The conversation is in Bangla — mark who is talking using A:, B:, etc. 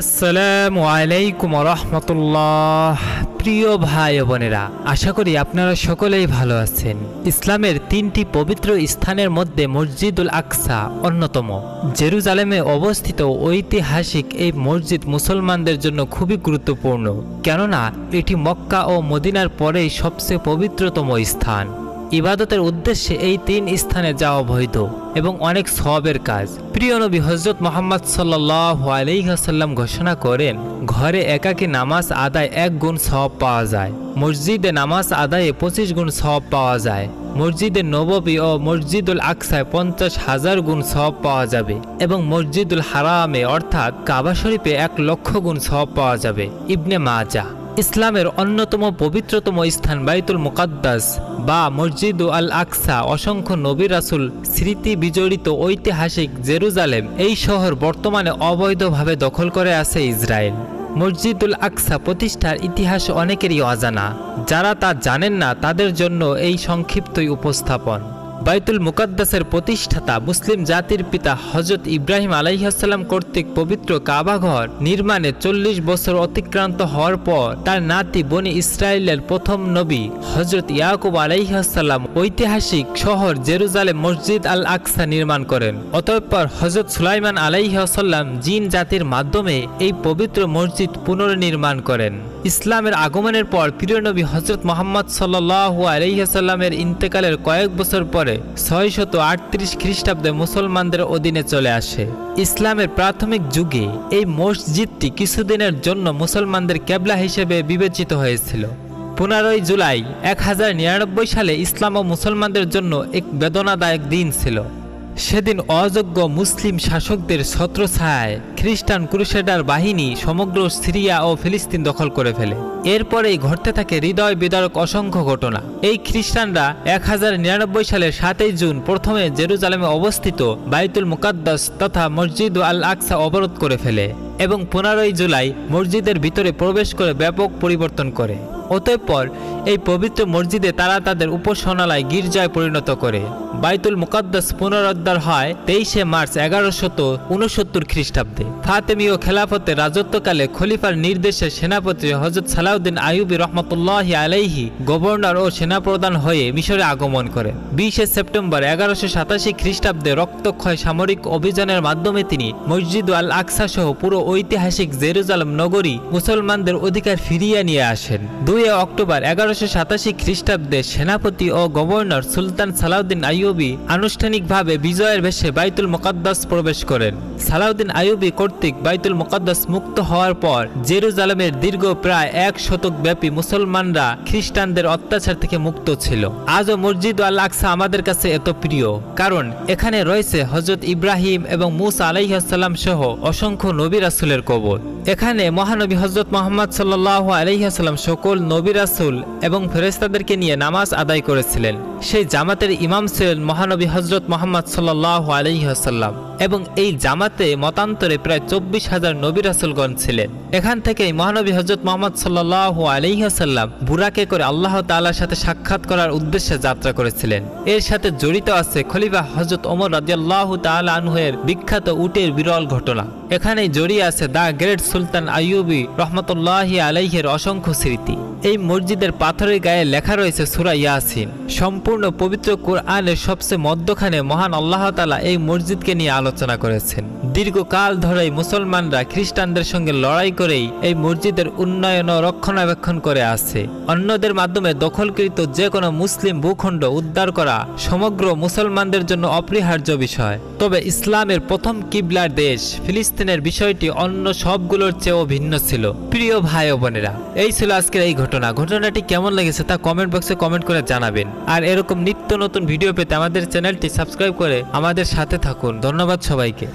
A: আসসালামু আলাইকুম রহমতুল্লাহ। প্রিয় ভাই ও বোনেরা, আশা করি আপনারা সকলেই ভালো আছেন। ইসলামের তিনটি পবিত্র স্থানের মধ্যে মসজিদুল আকসা অন্যতম। জেরুজালেমে অবস্থিত ঐতিহাসিক এই মসজিদ মুসলমানদের জন্য খুবই গুরুত্বপূর্ণ, কেননা এটি মক্কা ও মদিনার পরেই সবচেয়ে পবিত্রতম স্থান। ইবাদতের উদ্দেশ্যে এই তিন স্থানে যাওয়া বৈধ এবং অনেক সওয়াবের কাজ। প্রিয় নবী হযরত মুহাম্মদ সাল্লাল্লাহু আলাইহি ওয়াসাল্লাম ঘোষণা করেন, ঘরে একাকী নামাজ আদায় 1 গুণ সওয়াব পাওয়া যায়, মসজিদে নামাজ আদায়ে 25 গুণ সওয়াব পাওয়া যায়, মসজিদে নববী ও মসজিদুল আকসায় 50,000 গুণ সওয়াব পাওয়া যাবে এবং মসজিদুল হারামে অর্থাৎ কাবা শরীফে 1,00,000 গুণ সওয়াব পাওয়া যাবে। ইবনে মাজাহ। ইসলামের অন্যতম পবিত্রতম স্থান বাইতুল মুকাদ্দাস বা মসজিদ আল আকসা, অসংখ্য নবী রাসূল স্মৃতি বিজড়িত ঐতিহাসিক জেরুজালেম। এই শহর বর্তমানে অবৈধভাবে দখল করে আছে ইসরায়েল। মসজিদুল আকসা প্রতিষ্ঠার ইতিহাস অনেকেরই অজানা, যারা তা জানেন না তাদের জন্য এই সংক্ষিপ্তই উপস্থাপন। বাইতুল মুকাদ্দাসের প্রতিষ্ঠাতা মুসলিম জাতির পিতা হযরত ইব্রাহিম আলাইহিস সালাম কর্তৃক পবিত্র কাবা ঘর নির্মাণে 40 বছর অতিক্রান্ত হওয়ার পর তার নাতি বনি ইসরায়েলের প্রথম নবী হযরত ইয়াকুব আলাইহিস সালাম ঐতিহাসিক শহর জেরুজালেম মসজিদ আল আকসা নির্মাণ করেন। অতঃপর হযরত সুলাইমান আলাইহিস সালাম জিন জাতির মাধ্যমে এই পবিত্র মসজিদ পুনর্নির্মাণ করেন। ইসলামের আগমনের পর প্রিয় নবী হযরত মুহাম্মদ সাল্লাল্লাহু আলাইহি ওয়াসাল্লামের ইন্তেকালের কয়েক বছর পরে 638 খ্রিস্টাব্দে মুসলমানদের অধীনে চলে আসে। ইসলামের প্রাথমিক যুগে এই মসজিদটি কিছুদিনের জন্য মুসলমানদের কেবলা হিসেবে বিবেচিত হয়েছিল। 15 জুলাই 1099 সালে ইসলাম ও মুসলমানদের জন্য এক বেদনাদায়ক দিন ছিল। সেদিন অযোগ্য মুসলিম শাসকদের ছত্রছায়ায় খ্রিস্টান ক্রুসেডার বাহিনী সমগ্র সিরিয়া ও ফিলিস্তিন দখল করে ফেলে। এরপরেই ঘটতে থাকে হৃদয় বিদারক অসংখ্য ঘটনা। এই খ্রিস্টানরা 1099 সালের 7 জুন প্রথমে জেরুজালেমে অবস্থিত বাইতুল মুকাদ্দাস তথা মসজিদ আল আকসা অবরোধ করে ফেলে এবং 15 জুলাই মসজিদের ভিতরে প্রবেশ করে ব্যাপক পরিবর্তন করে। অতঃপর এই পবিত্র মসজিদে তারা তাদের উপাসনালয় গির্জায় পরিণত করে। বাইতুল মুকাদ্দাস পুনরুদ্ধার হয় 23 মার্চ 1169 খ্রিস্টাব্দে। ফাতেমীয় খেলাফতের রাজত্বকালে খলিফার নির্দেশে সেনাপতি হযরত সালাউদ্দিন আইয়ুবী রহমতুল্লাহি আলাইহি গভর্নর ও সেনাপ্রধান হয়ে মিশরে আগমন করেন। 20 সেপ্টেম্বর 1187 খ্রিস্টাব্দে রক্তক্ষয় সামরিক অভিযানের মাধ্যমে তিনি মসজিদ আল আকসা সহ পুরো ঐতিহাসিক জেরুজালেম নগরী মুসলমানদের অধিকার ফিরিয়ে নিয়ে আসেন। 2 অক্টোবর 1187 খ্রিস্টাব্দে সেনাপতি ও গভর্নর সুলতান সালাউদ্দিন আইয়ুবী আনুষ্ঠানিকভাবে বিজয়ের বেশে বাইতুল মুকাদ্দাস প্রবেশ করেন। সালাউদ্দিন আইয়ুবী কর্তৃক বাইতুল মুকাদ্দাস মুক্ত হওয়ার পর জেরুজালেমের দীর্ঘ প্রায় 1 শতক ব্যাপী মুসলমানরা খ্রিস্টানদের অত্যাচার থেকে মুক্ত ছিল। আজও মসজিদ আল আকসা আমাদের কাছে এত প্রিয়, কারণ এখানে রয়েছে হযরত ইব্রাহিম এবং মূসা আলাইহিস সালাম সহ অসংখ্য নবী রাসূলের কবর। এখানে মহানবী হযরত মুহাম্মদ সাল্লাল্লাহু আলাইহি ওয়াসাল্লাম সকল নবী রাসূল এবং ফেরেশতাদেরকে নিয়ে নামাজ আদায় করেছিলেন। সেই জামাতের ইমাম ছিলেন মহানবী হযরত মুহাম্মদ সাল্লাল্লাহু আলাইহি ওয়াসাল্লাম এবং এই জামাতে মতান্তরে প্রায় 24,000 নবী রাসূলগণ ছিলেন। এখান থেকেই মহানবী হযরত মুহাম্মদ সাল্লাল্লাহু আলাইহি ওয়াসাল্লাম বুরাকে করে আল্লাহ তাআলার সাথে সাক্ষাৎ করার উদ্দেশ্যে যাত্রা করেছিলেন। এর সাথে জড়িত আছে খলিফা হযরত ওমর রাদিয়াল্লাহু তাআলা আনহু-এর বিখ্যাত উটের বিরল ঘটনা। এখানেই জড়িয়ে আছে দা গ্রেট সুলতান আইয়ুবী রহমতুল্লাহি আলাইহির অসংখ্য স্মৃতি। এই মসজিদের পাথরের গায়ে লেখা রয়েছে সূরা ইয়াসিন। সম্পূর্ণ পবিত্র কোরআনের সবচেয়ে মধ্যখানে মহান আল্লাহ তাআলা এই মসজিদকে নিয়ে আলোচনা করেছেন। দীর্ঘকাল ধরেই মুসলমানরা খ্রিস্টানদের সঙ্গে লড়াই করেই এই মসজিদের উন্নয়ন ও রক্ষণাবেক্ষণ করে আছে। অন্যদের মাধ্যমে দখলকৃত যে কোনো মুসলিম ভূখণ্ড উদ্ধার করা সমগ্র মুসলমানদের জন্য অপরিহার্য বিষয়। তবে ইসলামের প্রথম কিবলার দেশ ফিলিস্তিনের বিষয়টি অন্য সবগুলোর চেয়েও ভিন্ন ছিল। প্রিয় ভাই ও বোনেরা, এই ছিল আজকের এই ঘটনাটি কেমন লেগেছে তা কমেন্ট বক্সে কমেন্ট করে জানাবেন। আর এরকম নিত্য নতুন ভিডিও পেতে আমাদের চ্যানেলটি সাবস্ক্রাইব করে আমাদের সাথে থাকুন। ধন্যবাদ সবাইকে।